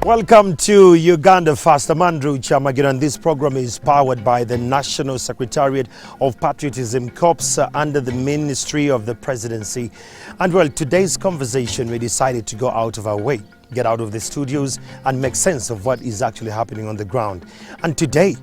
Welcome to UgandaFirst. I'm Andrew Chamagir, and this program is powered by the National Secretariat of Patriotism Corps under the Ministry of the Presidency. And well, today's conversation, we decided to go out of our way, get out of the studios and make sense of what is actually happening on the ground. And today,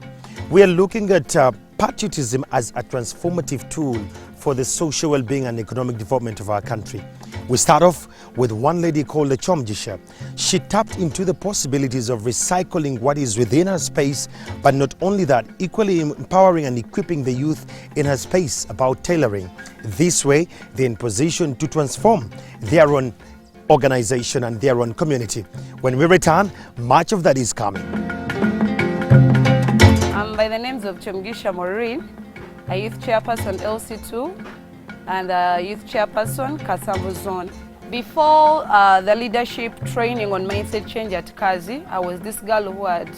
we are looking at patriotism as a transformative tool for the social well-being and economic development of our country. We start off with one lady called the Chomjisha. She tapped into the possibilities of recycling what is within her space, but not only that, equally empowering and equipping the youth in her space about tailoring. This way, they're in position to transform their own organization and their own community. When we return, much of that is coming. I'm by the names of Chomjisha Maureen, a youth chairperson LC2 and youth chairperson Kasambu Zone. Before the leadership training on mindset change at Kazi, I was this girl who had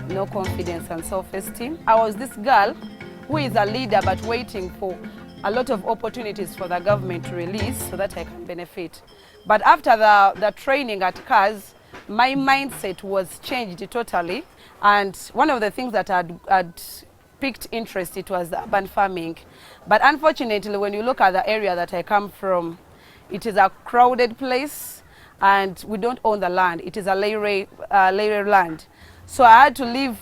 no confidence and self-esteem. I was this girl who is a leader but waiting for a lot of opportunities for the government to release so that I can benefit. But after the training at Kazi, my mindset was changed totally, and one of the things that I'd piqued interest, it was the urban farming. But unfortunately, when you look at the area that I come from, it is a crowded place and we don't own the land. It is a layer land. So I had to leave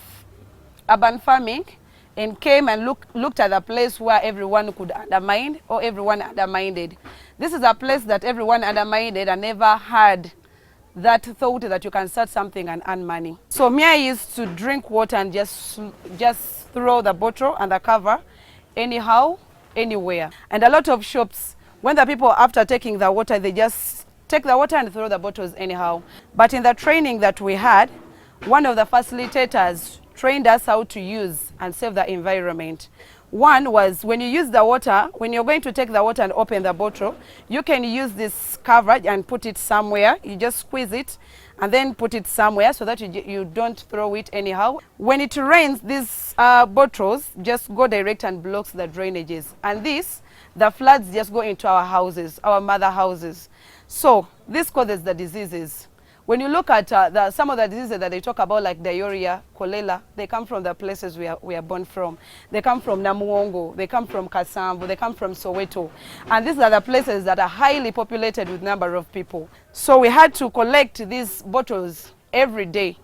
urban farming and came and looked at the place where everyone could undermine or everyone undermined. This is a place that everyone undermined and never had that thought that you can start something and earn money. So me, I used to drink water and just throw the bottle and the cover anyhow, anywhere. And a lot of shops, when the people after taking the water, they just take the water and throw the bottles anyhow. But in the training that we had, one of the facilitators trained us how to use and save the environment. One was when you use the water, when you're going to take the water and open the bottle, you can use this cover and put it somewhere. You just squeeze it and then put it somewhere so that you don't throw it anyhow. When it rains, these bottles just go direct and blocks the drainages. And the floods just go into our houses, our mother houses. So this causes the diseases. When you look at some of the diseases that they talk about, like diarrhea, cholera, they come from the places we are born from. They come from Namuongo, they come from Kasambu, they come from Soweto. And these are the places that are highly populated with number of people. So we had to collect these bottles every day.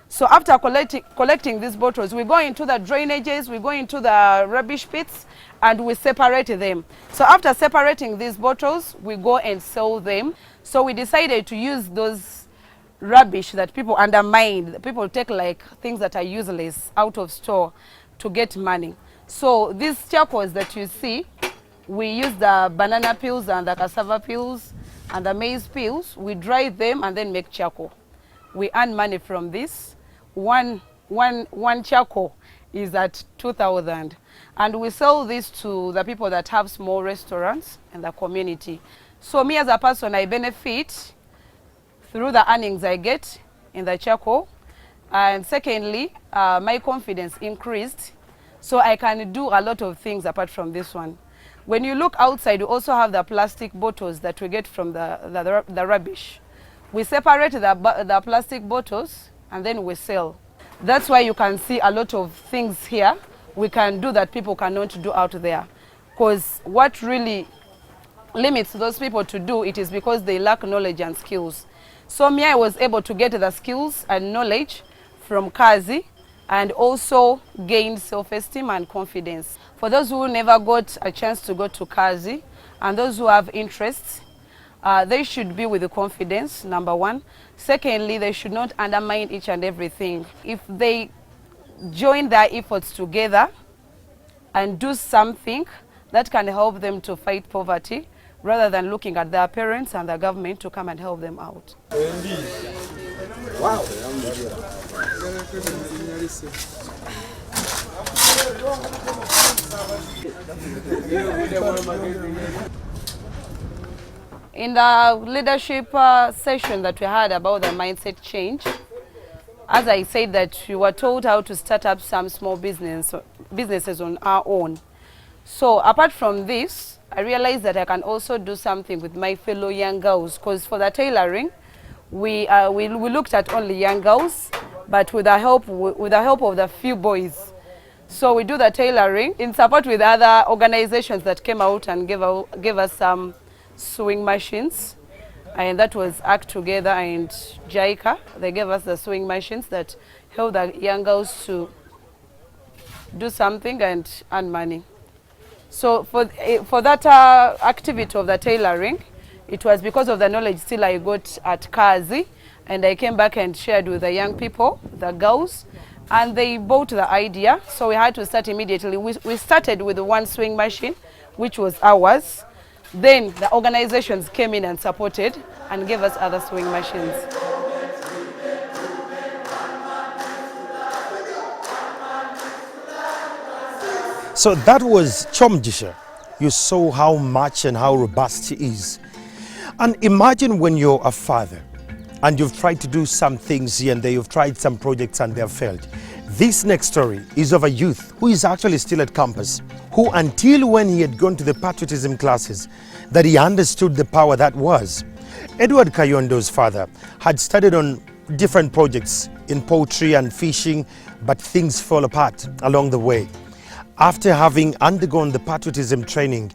So after collecting these bottles, we go into the drainages, we go into the rubbish pits, and we separate them. So after separating these bottles, we go and sell them. So we decided to use those rubbish that people undermine. People take like things that are useless out of store to get money. So these charcoals that you see, we use the banana peels and the cassava peels and the maize peels. We dry them and then make charcoal. We earn money from this. One charcoal is at 2,000, and we sell this to the people that have small restaurants in the community. So me as a person, I benefit through the earnings I get in the charcoal. And secondly, my confidence increased, so I can do a lot of things apart from this one. When you look outside, we also have the plastic bottles that we get from the rubbish. We separate the plastic bottles and then we sell. That's why you can see a lot of things here we can do that people cannot do out there. Because what really limits those people to do it is because they lack knowledge and skills. So me, I was able to get the skills and knowledge from Kazi and also gain self-esteem and confidence. For those who never got a chance to go to Kazi and those who have interests, they should be with the confidence, number one. Secondly, they should not undermine each and everything. If they join their efforts together and do something that can help them to fight poverty, rather than looking at their parents and the government to come and help them out. Wow. In the leadership session that we had about the mindset change, as I said that we were told how to start up some small businesses on our own. So apart from this, I realized that I can also do something with my fellow young girls, because for the tailoring, we looked at only young girls, but with the help of the few boys. So we do the tailoring in support with other organizations that came out and gave us some sewing machines. And that was Act Together and JICA. They gave us the sewing machines that help the young girls to do something and earn money. So for that activity of the tailoring, it was because of the knowledge still I got at Kazi, and I came back and shared with the young people, the girls, and they bought the idea. So we had to start immediately. We started with one sewing machine, which was ours. Then the organizations came in and supported and gave us other sewing machines. So that was Chomjisha. You saw how much and how robust he is. And imagine when you're a father and you've tried to do some things here and there, you've tried some projects and they've failed. This next story is of a youth who is actually still at campus, who until when he had gone to the patriotism classes, that he understood the power that was. Edward Kayondo's father had studied on different projects in poultry and fishing, but things fell apart along the way. After having undergone the patriotism training,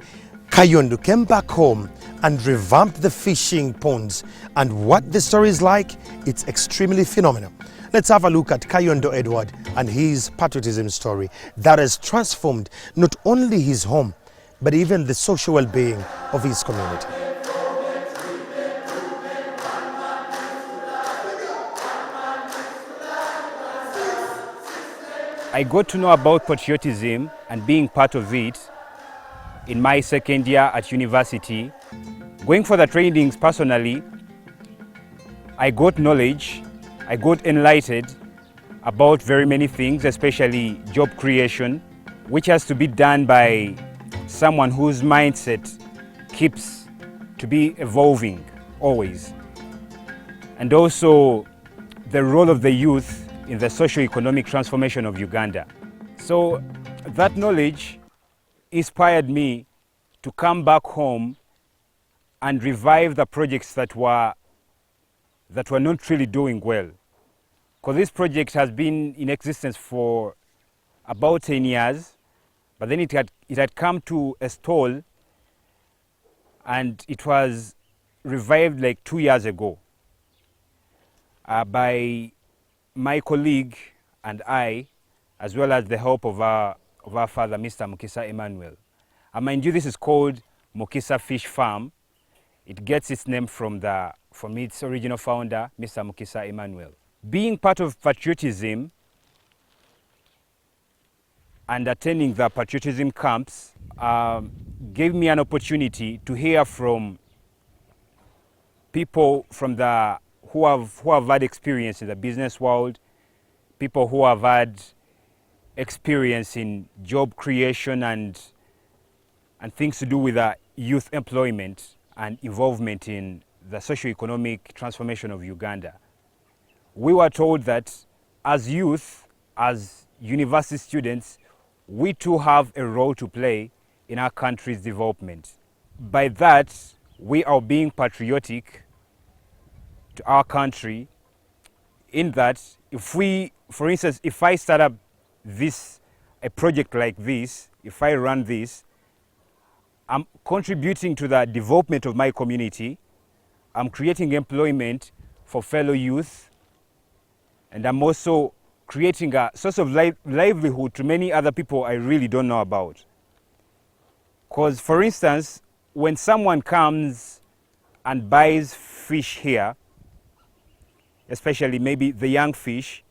Kayondo came back home and revamped the fishing ponds. And what the story is like, it's extremely phenomenal. Let's have a look at Kayondo Edward and his patriotism story that has transformed not only his home, but even the social well-being of his community. I got to know about patriotism and being part of it in my second year at university. Going for the trainings personally, I got knowledge, I got enlightened about very many things, especially job creation, which has to be done by someone whose mindset keeps to be evolving always. And also the role of the youth in the socio-economic transformation of Uganda. So that knowledge inspired me to come back home and revive the projects that were not really doing well. Because this project has been in existence for about 10 years, but then it had come to a stall, and it was revived like 2 years ago by my colleague and I, as well as the help of our father, Mr. Mukisa Emmanuel. And mind you, this is called Mukisa Fish Farm. It gets its name from its original founder, Mr. Mukisa Emmanuel. Being part of patriotism and attending the patriotism camps gave me an opportunity to hear from people who have had experience in the business world, people who have had experience in job creation and things to do with youth employment and involvement in the socio-economic transformation of Uganda. We were told that as youth, as university students, we too have a role to play in our country's development. By that, we are being patriotic to our country, in that for instance, if I start up a project like this, if I run this, I'm contributing to the development of my community, I'm creating employment for fellow youth, and I'm also creating a source of livelihood to many other people I really don't know about. Because, for instance, when someone comes and buys fish here, especially maybe the young fish,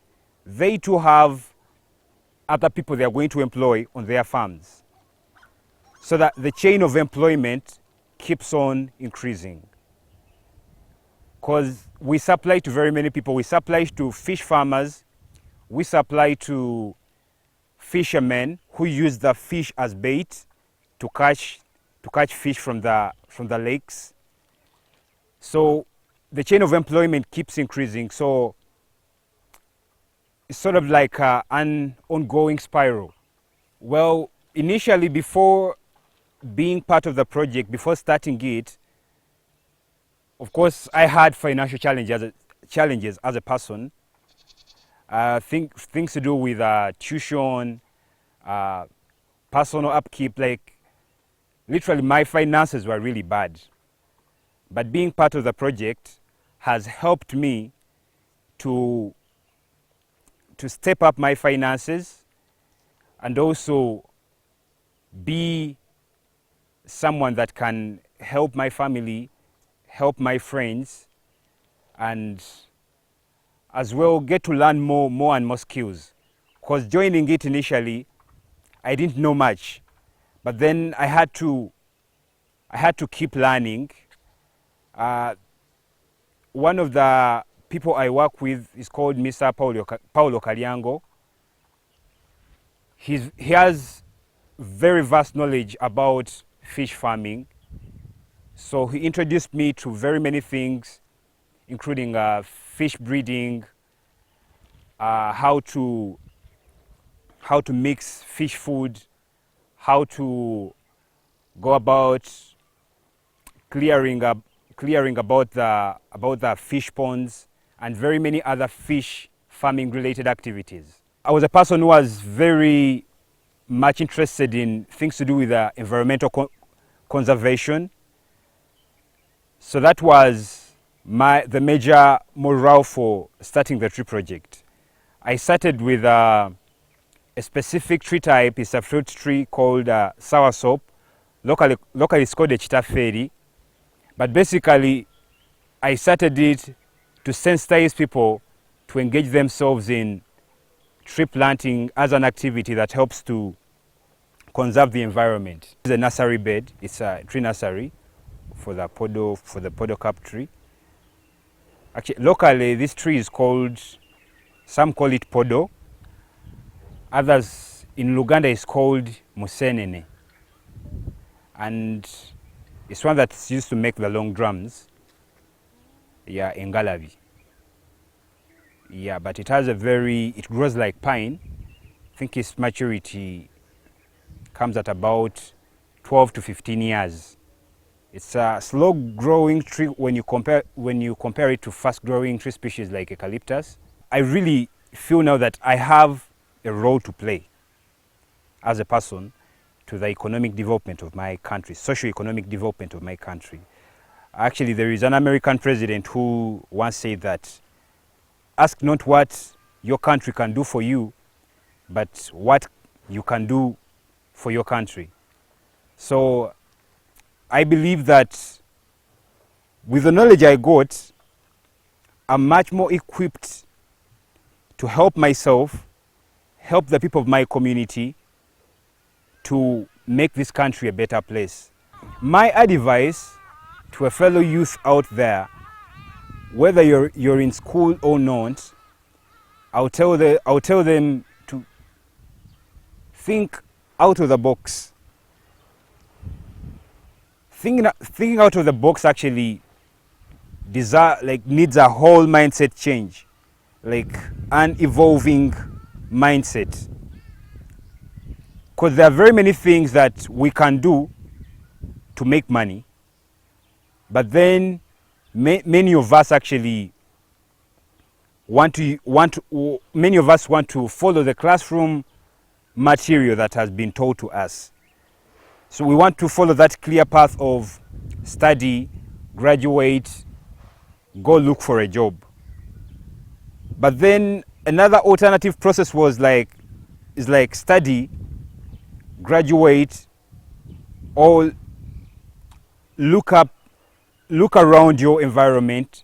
they too have other people they are going to employ on their farms, so that the chain of employment keeps on increasing. Because we supply to very many people. We supply to fish farmers, we supply to fishermen who use the fish as bait to catch fish from the lakes. So the chain of employment keeps increasing. So it's sort of like an ongoing spiral. Well, initially, before being part of the project, before starting it, Of course, I had financial challenges as a person. Things to do with tuition, personal upkeep, like literally my finances were really bad. But being part of the project has helped me to step up my finances and also be someone that can help my family, help my friends, and as well get to learn more and more skills. Because joining it initially, I didn't know much, but then I had to keep learning. One of the people I work with is called Mr. Paulo Kalyango. He has very vast knowledge about fish farming. So he introduced me to very many things, including fish breeding, how to mix fish food, how to go about clearing about the fish ponds, and very many other fish farming related activities. I was a person who was very much interested in things to do with environmental conservation. So that was the major morale for starting the tree project. I started with a specific tree type. It's a fruit tree called soursop. Locally it's called a chitaferi. But basically, I started it to sensitize people to engage themselves in tree planting as an activity that helps to conserve the environment. It's a nursery bed. It's a tree nursery for the podocarp tree. Actually, locally, this tree is called, some call it podo. Others in Uganda is called musenene. And it's one that's used to make the long drums. Yeah, in Galavi. Yeah, but it grows like pine. I think its maturity comes at about 12 to 15 years. It's a slow growing tree when you compare it to fast growing tree species like eucalyptus. I really feel now that I have a role to play as a person to the economic development of my country, socio-economic development of my country. Actually, there is an American president who once said that, ask not what your country can do for you, but what you can do for your country. So I believe that with the knowledge I got, I'm much more equipped to help myself, help the people of my community to make this country a better place. My advice to a fellow youth out there, whether you're in school or not, I'll tell them to think out of the box. Thinking out of the box actually needs a whole mindset change, like an evolving mindset. Because there are very many things that we can do to make money, but then many of us actually want to follow the classroom material that has been taught to us. So we want to follow that clear path of study, graduate, go look for a job. But then another alternative process is like study, graduate, or look around your environment,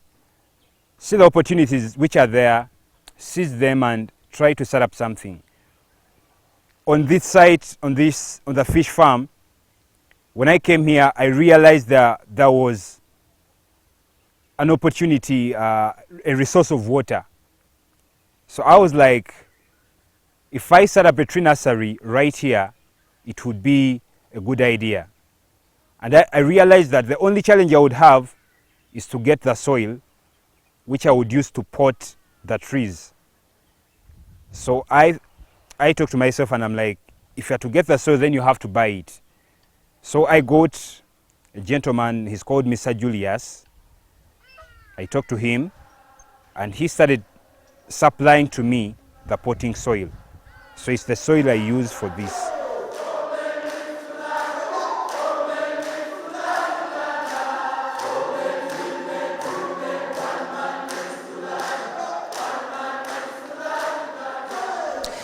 see the opportunities which are there, seize them and try to set up something. On this site, on the fish farm, when I came here, I realized that there was an opportunity, a resource of water. So I was like, if I set up a tree nursery right here, it would be a good idea. And I realized that the only challenge I would have is to get the soil, which I would use to pot the trees. So I talked to myself and I'm like, if you are to get the soil, then you have to buy it. So I got a gentleman, he's called Mr. Julius. I talked to him, and he started supplying to me the potting soil. So it's the soil I use for this.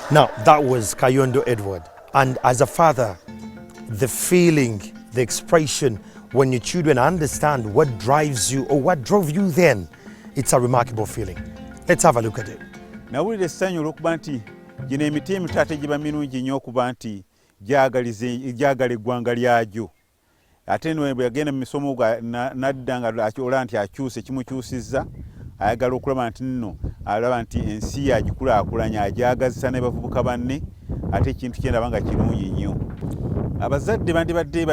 Now, that was Kayondo Edward. And as a father, the feeling, the expression, when your children understand what drives you or what drove you then, it's a remarkable feeling. Let's have a look at it. Nawulira essanyu olw'okuba nti gino emiti emito ate giba mirungi nnyo okuba nti gyagala eggwanga lyagyo. Ate bwe yagenda mu misomo n'adda nga olaba nti akyuse kimukyusizza, ayagala okulaba nti nno alaba nti ensi yagikulaakulanya, agyagazisa ne bavubuka banne, ate ekintu kyendaba nga kirungi nnyo. Abazadde bandibadde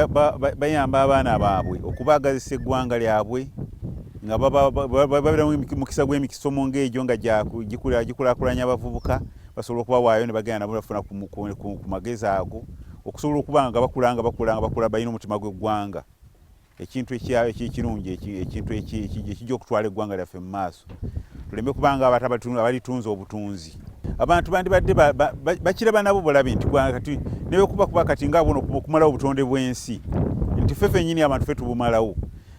bayamba abaana baabwe okubaagazisa eggwanga lyabwe nga babeera mukisa gw'emikisomo ng'egyo nga gikulaakulanya abavubuka, basobola okubawaayo ne bagenda nabo bafuna ku magezi ago okusobola okuba nga bakula balina omutima gw'eggwanga. Ekintu ekirungi, ekintu ekijja okutwala eggwanga lyaffe mu maaso. Tuleme kubanga abantu abalitunza obutunzi. Abantu bandibadde bakiraba nabo bulabi nti kati ne bwe kuba kati nga buno okumalawo obutonde bw'ensi nti ffe ffennyini abantu ffe tubumalawo.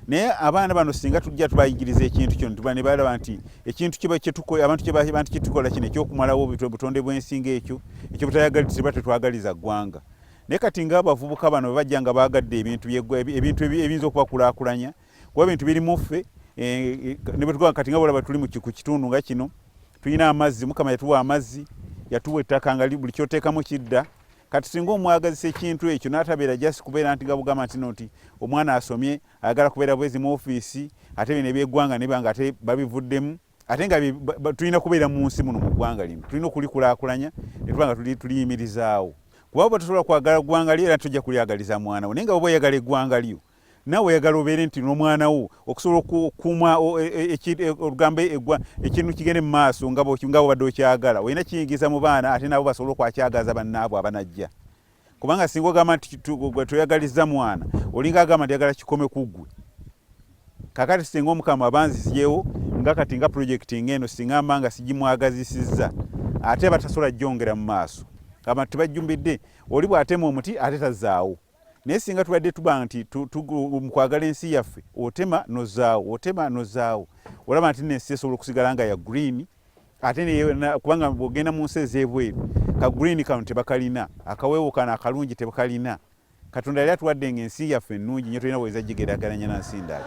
Naye abaana bano singa tujja tubayigiriza ekintu kyo ne balaba nti ekintu abantu kye tukola kino ekyokumalawo obutonde bw'ensi ng'ekyo butayagaliza tetwagaliza ggwanga. Naye kati ng'abavubuka bano bajja nga baagadde ebintu ebiyinza okubakulaakulanya kuba ebintu birimu ffe ne bwe kati nga bolaba tuli ku kitundu nga kino tulina amazzi, Mukama yatuwa amazzi, yatuwa ettaka nga buli kyoteekamu kidda. Kati singa omwagazisa ekintu ekyo n'atabeera just kubeera nti nga bugamba nti omwana asomye ayagala kubeera bwezi mu ofiisi ate bino ebyeggwanga ne banga ate babivuddemu, ate nga tulina kubeera mu nsi muno mu ggwanga lino, tulina okulikulaakulanya ne tuba nga tuliyimirizaawo. Kuba bwe tusobola kwagala ggwanga lyo era tujja kulyagaliza mwana wo, naye nga bw'oba oyagala eggwanga lyo naawe oyagala obeere nti n'omwana wo okusobola okukuuma ekintu kigende mu maaso nga bw'obadde okyagala, olina kiyingiza mu baana ate nabo basobole okwakyagaza bannaabwe abanajja. Kubanga singa ogamba nti toyagaliza mwana olinga agamba nti yagala kikome ku ggwe. Kakati singa Omukama abanzizeewo nga kati nga pulojekiti ng'eno singa mbanga sigimwagazisizza ate batasobola gyongera mu maaso. Abantu tebajjumbidde oli bw'atema omuti ate tazaawo. Naye singa tubadde tuba nti mu kwagala ensi yaffe otema nozaawo, olaba nti n'ensi esobola okusigala nga ya green, ate kubanga bw'ogenda mu nsi ez'ebweru ka green kano tebakalina, akaweewo kano akalungi tebakalina. Katonda yali atuwadde ng'ensi yaffe ennungi nnyo tulina bweza gigeraageranya na nsi ndala.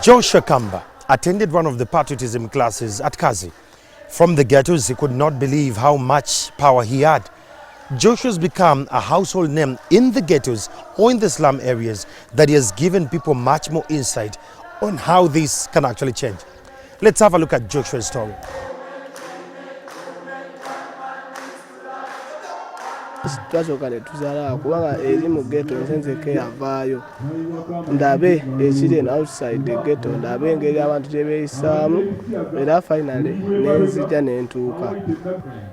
Joshua Kamba attended one of the patriotism classes at Kazi. From the ghettos, he could not believe how much power he had. Joshua's become a household name in the ghettos or in the slum areas that he has given people much more insight on how this can actually change. Let's have a look at Joshua's story. Twasooka ne tuzaala kubanga eri mu ghetto nsenzeke yavaayo ndabe ekiri outside the ghetto, ndabe engeri abantu gye beeyisaamu, era finally nenzija nentuuka.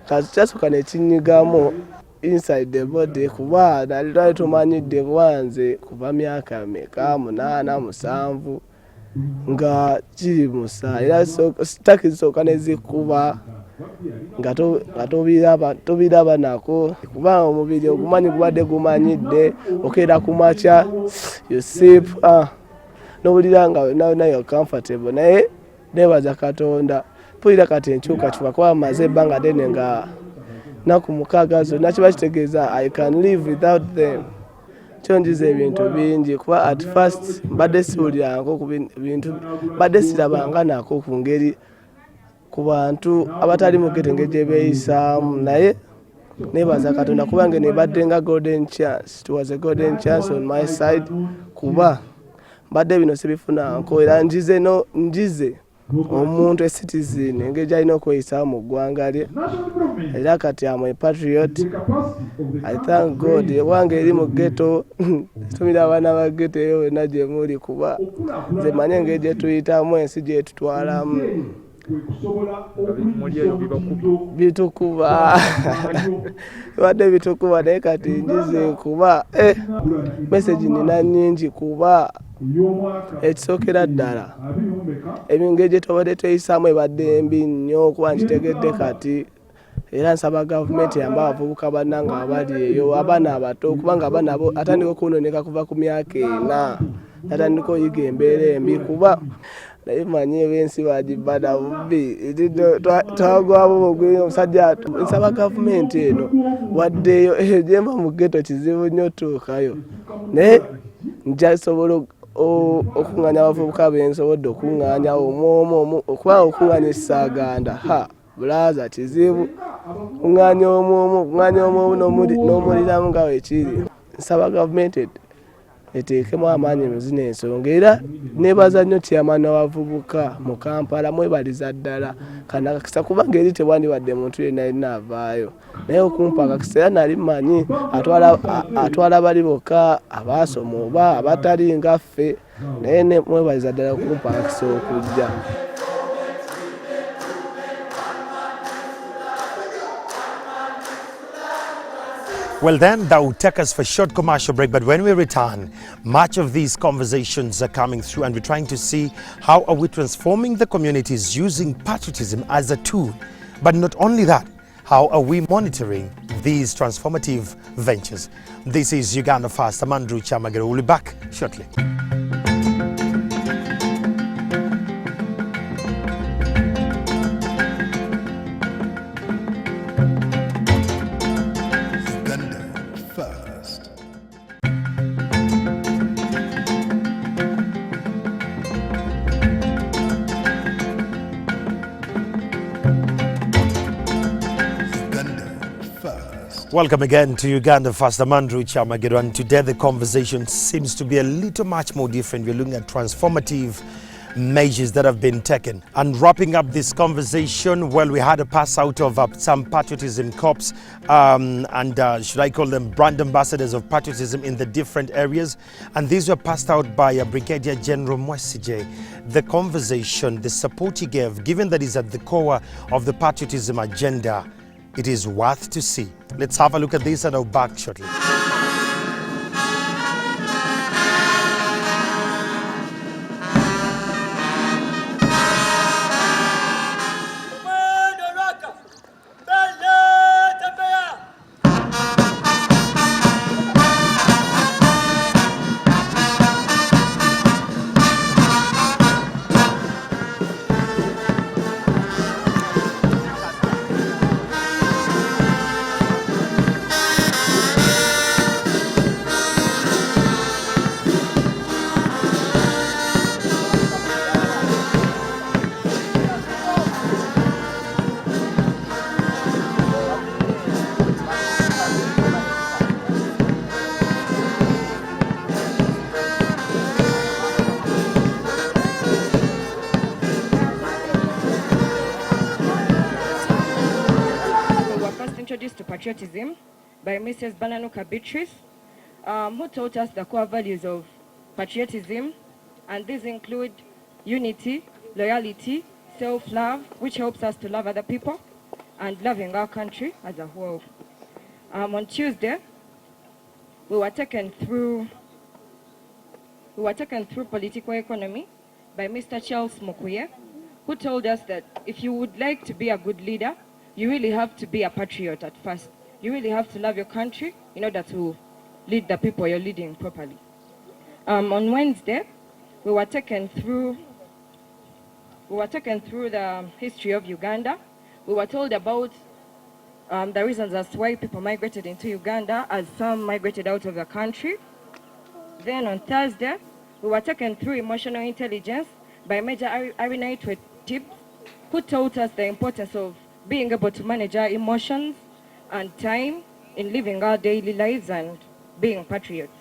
Kati kyasooka ne kinyigamu inside the body kuba nali twali tumanyidde kubanze kuva myaka meka 8 7 nga kiri musa, era takisooka nezikuba nga tobiraba nako kubanga omubiri ogumanyi gubadde gumanyidde okeera kumakya you sleep nowulira nga wena you're comfortable. Naye nebaza Katonda mpulira kati enkyukakyuka kuba maze ebbanga ddene nga naku 6 zonna kiba kitegeeza I can live without them. Kyonjiza ebintu bingi kuba at first mbadde siwuliranko ku bintu, mbadde sirabanga nako ku ngeri ku bantu abatali mu ghetto engeri gye beeyisaamu. Naye nebaza Katonda kubanga nebadde nga golden chance. It was a golden chance on my side kuba mbadde bino sibifunanko, era njize omuntu citizen engeri gyalina okweyisaamu mu ggwanga lye, era kati am a patriot. I thank God ewange eri mu ghetto tumira abaana ba ghetto eyo wena gye muli kuba nze manye engeri gye tuyitamu, ensi gye tutwalamu. bitukuba wadde bitukuba naye kati njize kuba message nina nnyingi kuba ekisookera ddala engeri gye tubadde tweyisaamu ebadde mbi nnyo kuba nkitegedde kati era nsaba gavumenti yamba abavubuka bannanga abali eyo abaana abato kubanga abaana abo atandika okunoneka kuva ku myaka 4 atandika oyiga embeera embi kuba naye manyi eb'ensi bagibada bubbi twagwabo bugwi omusajja nsaba gavumenti eno waddeyo gyemba mu ghetto kizibu nnyo tuukayo naye njasobola okuŋŋaanya abavubuka bensobodde okuŋŋaanya omwomu okuba okuŋŋaanya ekisaaganda bulaaza kizibu kuŋŋaanya omwomu n'omuliramu nga wekiri nsaba gavumenti eteekemu amaanyi mu zino ensonga era neebaza nnyo kyamani w'abavubuka mu Kampala mwebaliza ddala kanakakisa kubanga eri tewandibadde muntu yenna yenna avaayo naye okumpa akakisa era nali mmanyi atwala bali bokka abaasoma oba abatali nga ffe naye mwebaliza ddala okumpa akakisa okujja. Well, then that will take us for a short commercial break. But when we return, much of these conversations are coming through, and we're trying to see how are we transforming the communities using patriotism as a tool. But not only that, how are we monitoring these transformative ventures? This is UgandaFirst. I'm Andrew Chamagero. We'll be back shortly. Welcome again to UgandaFirst. I'm Andrew Chamagero, and today the conversation seems to be a little much more different. We're looking at transformative measures that have been taken. And wrapping up this conversation, well, we had a pass out of some patriotism corps should I call them brand ambassadors of patriotism in the different areas. And these were passed out by Brigadier General Mwesije. The conversation, the support he gave, given that he's at the core of the patriotism agenda, it is worth to see. Let's have a look at this and I'll be back shortly. Introduced to patriotism by Mrs. Bananuka Beatrice, who taught us the core values of patriotism, and these include unity, loyalty, self-love, which helps us to love other people, and loving our country as a whole. On Tuesday, we were taken through political economy by Mr. Charles Mokuye, who told us that if you would like to be a good leader, you really have to be a patriot at first. You really have to love your country in order to lead the people you're leading properly. On Wednesday, we were taken through the history of Uganda. We were told about the reasons as to why people migrated into Uganda, as some migrated out of the country. Then on Thursday, we were taken through emotional intelligence by Major Arinai Tips, who taught us the importance of being able to manage our emotions and time in living our daily lives and being patriots.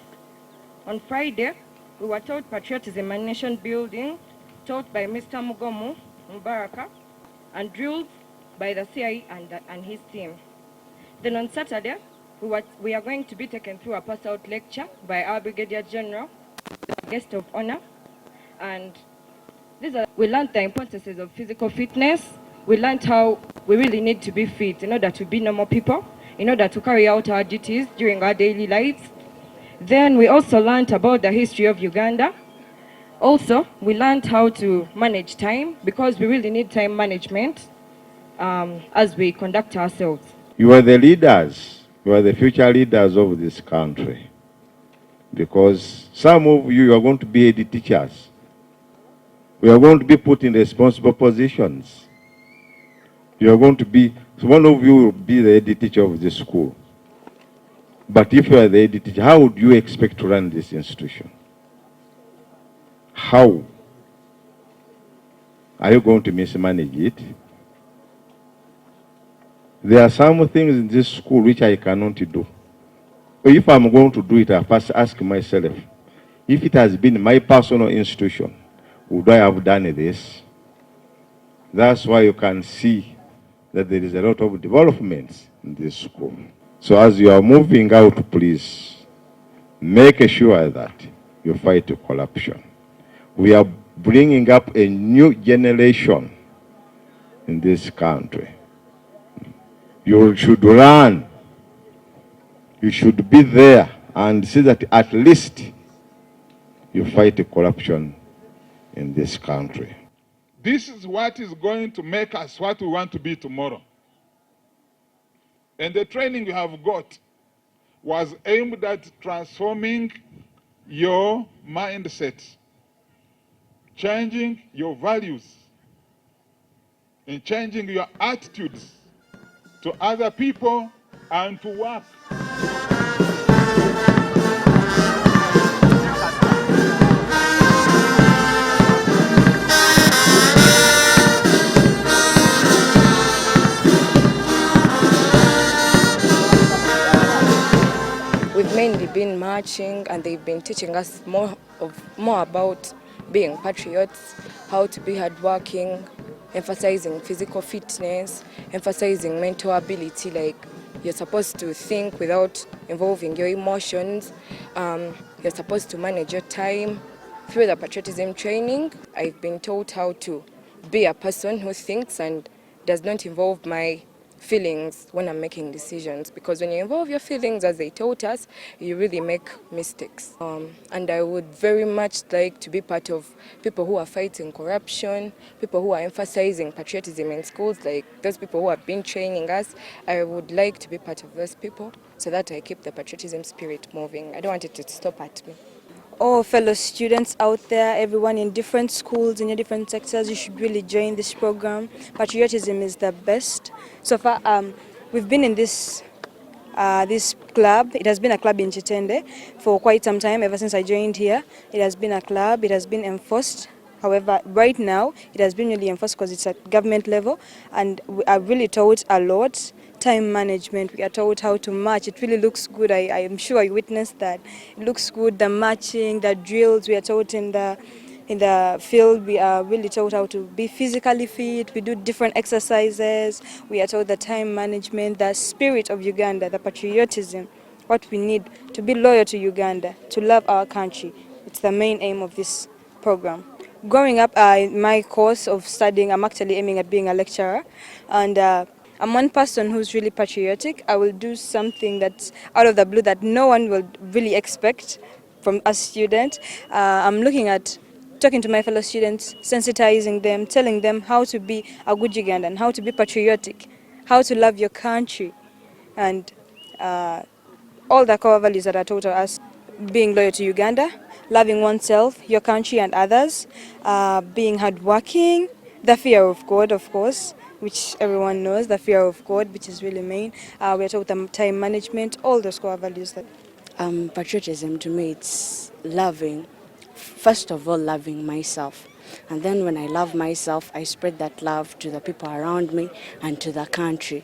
On Friday, we were taught patriotism and nation building, taught by Mr. Mugomu Mubaraka, and drilled by the CI and his team. Then on Saturday, we are going to be taken through a pass-out lecture by our Brigadier General, the guest of honor, and We learned the importance of physical fitness. We learned how we really need to be fit in order to be normal people, in order to carry out our duties during our daily lives. Then we also learned about the history of Uganda. Also, we learned how to manage time, because we really need time management as we conduct ourselves. You are the leaders. You are the future leaders of this country. Because some of you are going to be head teachers. We are going to be put in responsible positions. You are going to be, so one of you will be the head teacher of the school. But if you are the head teacher, how would you expect to run this institution? How? Are you going to mismanage it? There are some things in this school which I cannot do. If I'm going to do it, I first ask myself, if it has been my personal institution, would I have done this? That's why you can see that there is a lot of developments in this school. So as you are moving out, please make sure that you fight corruption. We are bringing up a new generation in this country. You should run. You should be there and see that at least you fight corruption in this country. This is what is going to make us what we want to be tomorrow. And the training you have got was aimed at transforming your mindset, changing your values, and changing your attitudes to other people and to work. We've mainly been marching, and they've been teaching us more about being patriots, how to be hardworking, emphasizing physical fitness, emphasizing mental ability, like you're supposed to think without involving your emotions, you're supposed to manage your time. Through the patriotism training, I've been taught how to be a person who thinks and does not involve my feelings when I'm making decisions, because when you involve your feelings, as they taught us, you really make mistakes. And I would very much like to be part of people who are fighting corruption, people who are emphasizing patriotism in schools, like those people who have been training us. I would like to be part of those people so that I keep the patriotism spirit moving. I don't want it to stop at me. All fellow students out there, everyone in different schools, in your different sectors, you should really join this program. Patriotism is the best. So far, we've been in this club. It has been a club in Chitende for quite some time, ever since I joined here. It has been a club, it has been enforced. However, right now, it has been really enforced because it's at government level, and we are really taught a lot. Time management, we are taught how to march. It really looks good. I am sure you witnessed that. It looks good. The marching, the drills we are taught in the field. We are really taught how to be physically fit. We do different exercises. We are taught the time management, the spirit of Uganda, the patriotism, what we need to be loyal to Uganda, to love our country. It's the main aim of this program. Growing up in my course of studying, I'm actually aiming at being a lecturer, and I'm one person who's really patriotic. I will do something that's out of the blue that no one will really expect from a student. I'm looking at talking to my fellow students, sensitizing them, telling them how to be a good Ugandan, how to be patriotic, how to love your country, and all the core values that are taught to us: being loyal to Uganda, loving oneself, your country and others, being hardworking, the fear of God, of course, which everyone knows, the fear of God, which is really main. We're taught the time management, all those core values. Patriotism to me, it's loving, first of all, loving myself. And then when I love myself, I spread that love to the people around me and to the country.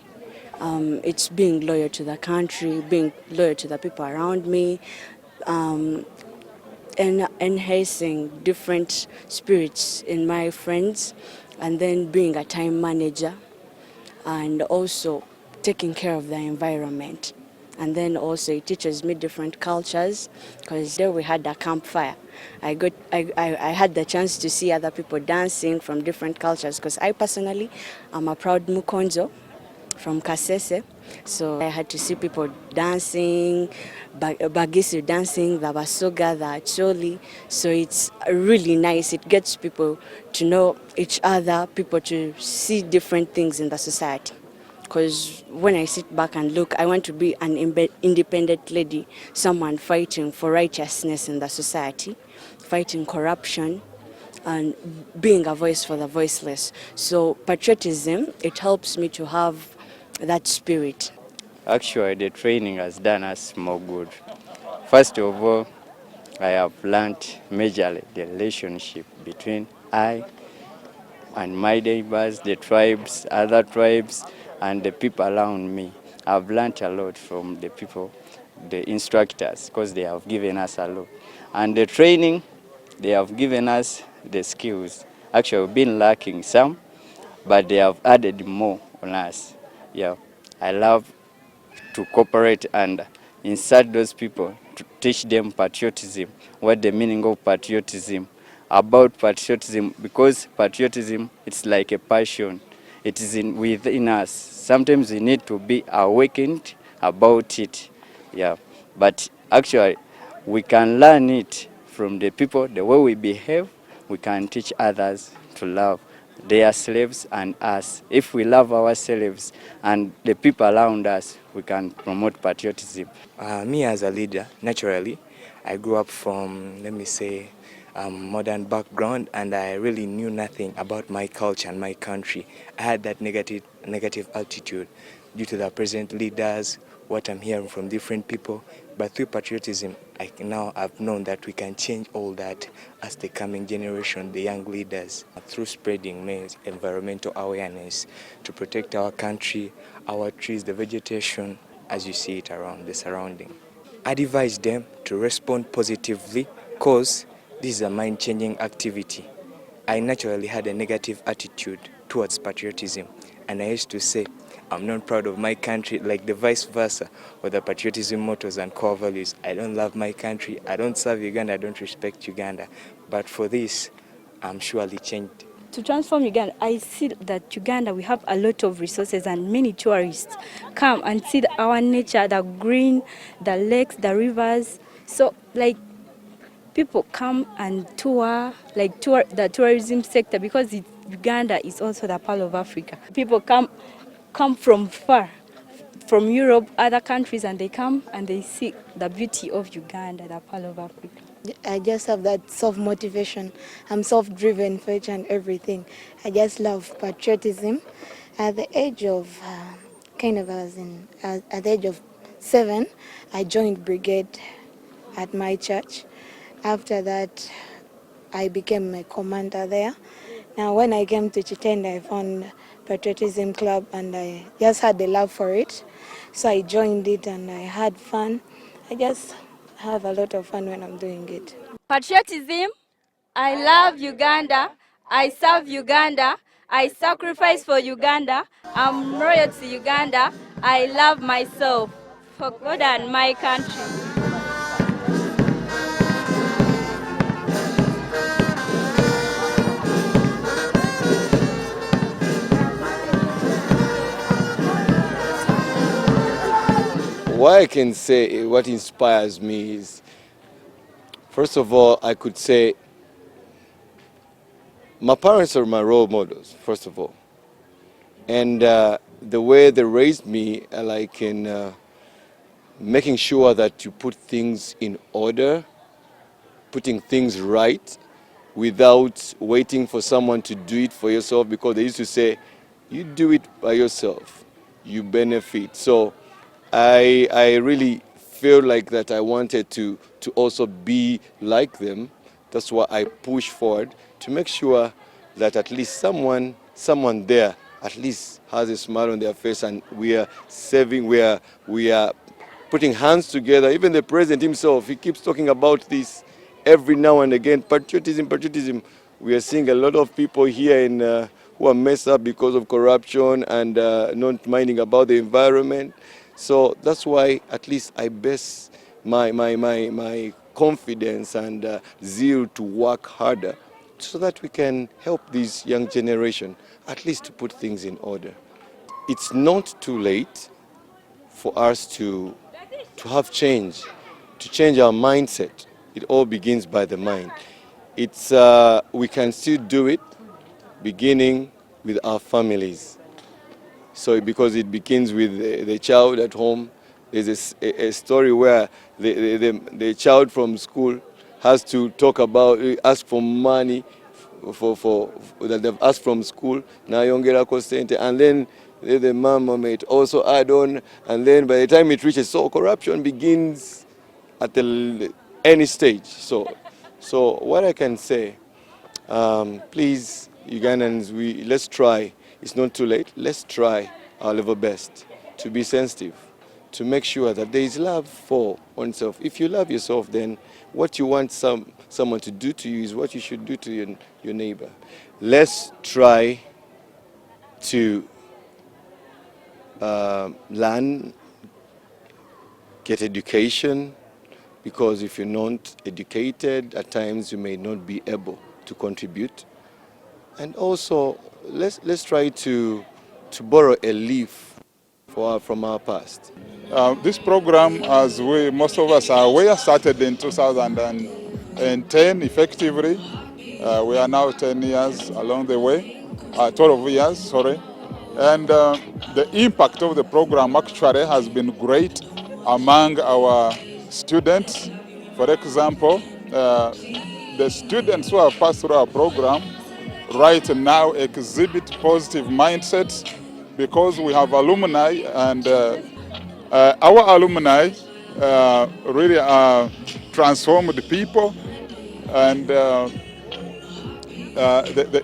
It's being loyal to the country, being loyal to the people around me, and enhancing different spirits in my friends, and then being a time manager, and also taking care of the environment. And then also it teaches me different cultures, because there we had a campfire. I had the chance to see other people dancing from different cultures, because I personally am a proud Mukonzo from Kasese. So I had to see people dancing, Bagisu dancing, the Basoga, the Acholi. So it's really nice. It gets people to know each other, people to see different things in the society. Because when I sit back and look, I want to be an independent lady, someone fighting for righteousness in the society, fighting corruption, and being a voice for the voiceless. So patriotism, it helps me to have that spirit. Actually, the training has done us more good. First of all, I have learned majorly the relationship between I and my neighbors, the tribes, other tribes, and the people around me. I've learned a lot from the people, the instructors, because they have given us a lot. And the training, they have given us the skills. Actually, we've been lacking some, but they have added more on us. Yeah, I love to cooperate and insert those people to teach them patriotism, what the meaning of patriotism, about patriotism, because patriotism, it's like a passion. It is within us. Sometimes we need to be awakened about it. Yeah, but actually we can learn it from the people, the way we behave. We can teach others to love their slaves and us. If we love our slaves and the people around us, we can promote patriotism. Me as a leader, naturally, I grew up from, let me say, modern background, and I really knew nothing about my culture and my country. I had that negative attitude due to the present leaders, what I'm hearing from different people. But through patriotism, now I've known that we can change all that as the coming generation, the young leaders, through spreading environmental awareness to protect our country, our trees, the vegetation, as you see it around the surrounding. I advise them to respond positively, because this is a mind-changing activity. I naturally had a negative attitude towards patriotism, and I used to say, I'm not proud of my country, like the vice versa, or the patriotism mottos and core values. I don't love my country, I don't serve Uganda, I don't respect Uganda. But for this, I'm surely changed. To transform Uganda, I see that Uganda, we have a lot of resources, and many tourists come and see our nature, the green, the lakes, the rivers. So like people come and tour the tourism sector, because Uganda is also the pearl of Africa. People come from far, from Europe, other countries, and they come and they see the beauty of Uganda, the pearl of Africa. I just have that self-motivation. I'm self-driven for each and everything. I just love patriotism. At the age of, at the age of 7, I joined brigade at my church. After that, I became a commander there. Now, when I came to Chitenda, I found Patriotism Club, and I just had the love for it. So I joined it, and I had fun. I just have a lot of fun when I'm doing it. Patriotism, I love Uganda, I serve Uganda, I sacrifice for Uganda, I'm loyal to Uganda, I love myself for God and my country. What I can say, what inspires me is, first of all, I could say my parents are my role models, first of all. And the way they raised me, like in making sure that you put things in order, putting things right, without waiting for someone to do it for yourself, because they used to say, you do it by yourself, you benefit. So I really feel like that I wanted to also be like them. That's why I push forward to make sure that at least someone there at least has a smile on their face, and we are saving, we are putting hands together. Even the president himself, he keeps talking about this every now and again. Patriotism. We are seeing a lot of people here who are messed up because of corruption and not minding about the environment. So that's why at least I base my confidence and zeal to work harder so that we can help this young generation at least to put things in order. It's not too late for us to have change, to change our mindset. It all begins by the mind. We can still do it beginning with our families. So because it begins with the child at home, there's a story where the child from school has to ask for money that they've asked from school, now yongerako sente, and then the mama may also add on, and then by the time it reaches, so corruption begins at any stage. So what I can say, please, Ugandans, let's try. It's not too late. Let's try our level best to be sensitive, to make sure that there is love for oneself. If you love yourself, then what you want someone to do to you is what you should do to your neighbor. Let's try to learn, get education, because if you're not educated, at times you may not be able to contribute. And also, let's try to borrow a leaf from our past. This program, as most of us are aware, started in 2010 effectively. We are now 10 years along the way, 12 years, sorry. And the impact of the program actually has been great among our students. For example, the students who have passed through our program right now exhibit positive mindsets because we have alumni, and our alumni really are transformed people, and the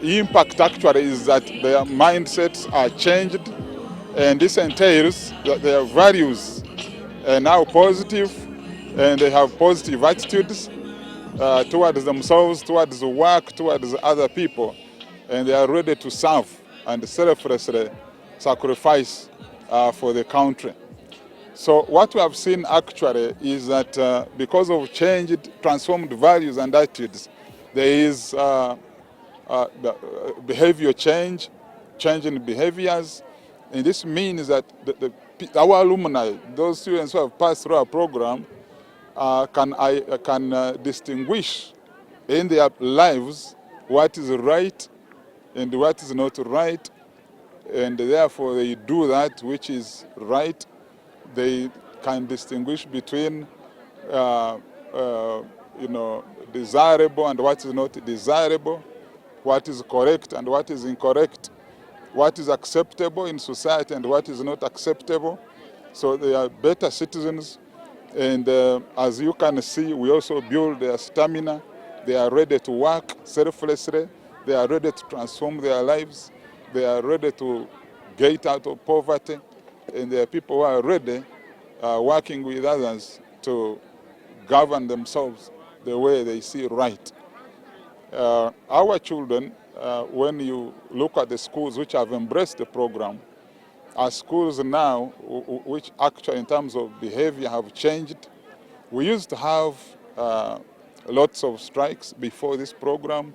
impact actually is that their mindsets are changed, and this entails that their values are now positive, and they have positive attitudes towards themselves, towards the work, towards other people, and they are ready to serve and selflessly sacrifice for the country. So what we have seen actually is that because of changed, transformed values and attitudes, there is behavior change in behaviors, and this means that our alumni, those students who have passed through our program, can distinguish in their lives what is right and what is not right, and therefore they do that which is right. They can distinguish between desirable and what is not desirable, what is correct and what is incorrect, what is acceptable in society and what is not acceptable. So they are better citizens, and as you can see, we also build their stamina. They are ready to work selflessly. They are ready to transform their lives. They are ready to get out of poverty, and there are people who are ready working with others to govern themselves the way they see right. Our children, when you look at the schools which have embraced the program, are schools now which actually in terms of behavior have changed. We used to have lots of strikes before this program,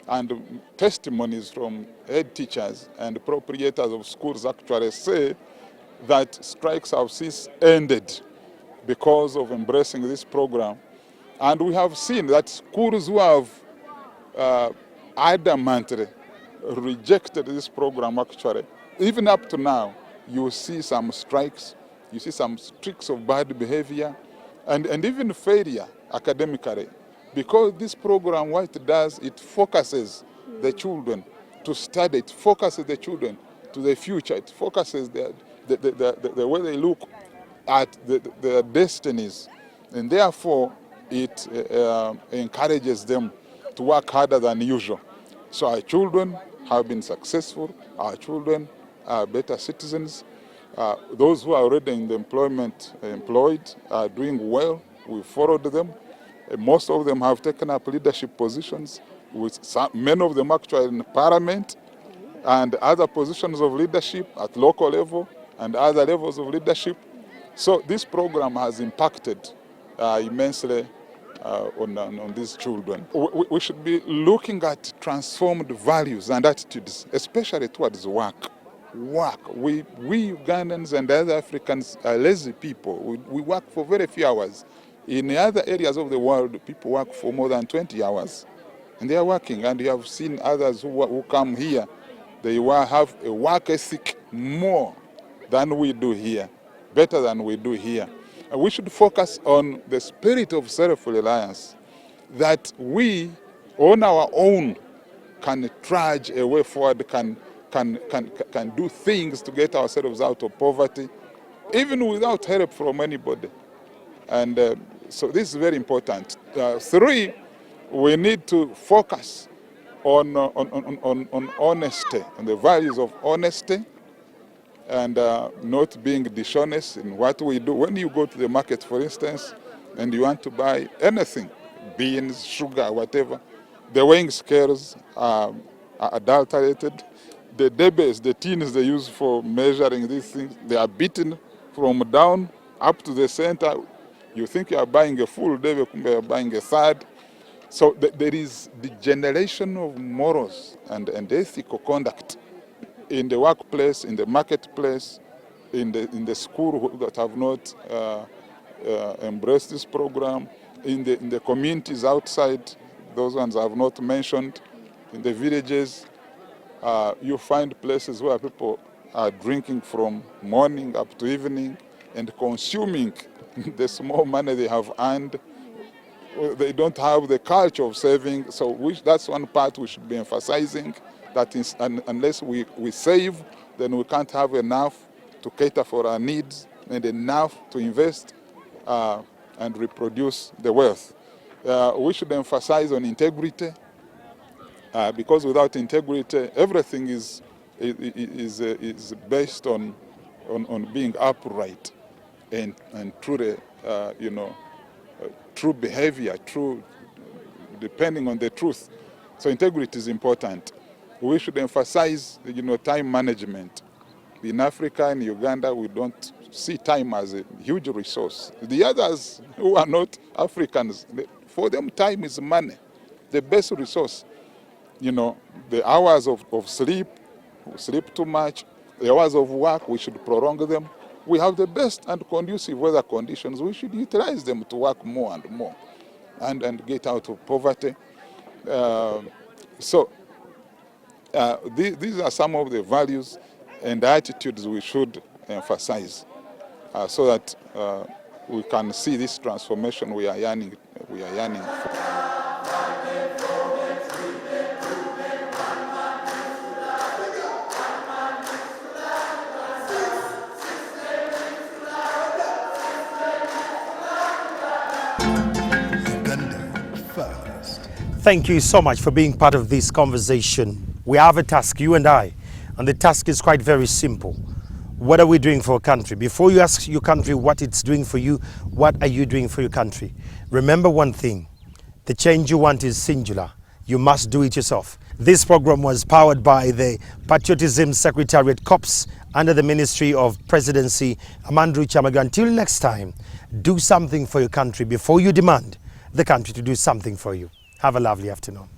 and testimonies from head teachers and proprietors of schools actually say that strikes have since ended because of embracing this program. And we have seen that schools who have adamantly rejected this program actually, even up to now, you see some strikes, you see some streaks of bad behavior, and even failure academically. Because this program, what it does, it focuses the children to study, it focuses the children to the future, it focuses the way they look at their destinies, and therefore it encourages them to work harder than usual. So our children have been successful, our children are better citizens. Those who are already in the employed are doing well. We followed them. Most of them have taken up leadership positions, many of them actually in parliament and other positions of leadership at local level and other levels of leadership. So this program has impacted immensely on these children. We should be looking at transformed values and attitudes, especially towards work. We Ugandans and other Africans are lazy people. We work for very few hours. In other areas of the world, people work for more than 20 hours. And they are working, and you have seen others who come here, they have a work ethic more than we do here, better than we do here. And we should focus on the spirit of self-reliance, that we, on our own, can trudge a way forward, can do things to get ourselves out of poverty, even without help from anybody. And so this is very important. 3, we need to focus on honesty, on the values of honesty, and not being dishonest in what we do. When you go to the market, for instance, and you want to buy anything, beans, sugar, whatever, the weighing scales are adulterated. The debes, the tins they use for measuring these things, they are beaten from down up to the center. You think you are buying a full debe, you are buying a third. So there is degeneration of morals and ethical conduct in the workplace, in the marketplace, in the school that have not embraced this program, in the communities outside, those ones I have not mentioned, in the villages. You find places where people are drinking from morning up to evening and consuming the small money they have earned. They don't have the culture of saving, so that's one part we should be emphasizing, that unless we save, then we can't have enough to cater for our needs and enough to invest and reproduce the wealth. We should emphasize on integrity, because without integrity, everything is based on being upright and truly, true behavior, depending on the truth. So integrity is important. We should emphasize, time management. In Africa and Uganda, we don't see time as a huge resource. The others who are not Africans, for them, time is money, the best resource. The hours of sleep, we sleep too much. The hours of work, we should prolong them. We have the best and conducive weather conditions. We should utilize them to work more and more and get out of poverty. These are some of the values and attitudes we should emphasize so that we can see this transformation we are yearning for. Thank you so much for being part of this conversation. We have a task, you and I, and the task is quite very simple. What are we doing for our country? Before you ask your country what it's doing for you, what are you doing for your country? Remember one thing, the change you want is singular. You must do it yourself. This program was powered by the Patriotism Secretariat Corps under the Ministry of Presidency, Amandru Chamaga. Until next time, do something for your country before you demand the country to do something for you. Have a lovely afternoon.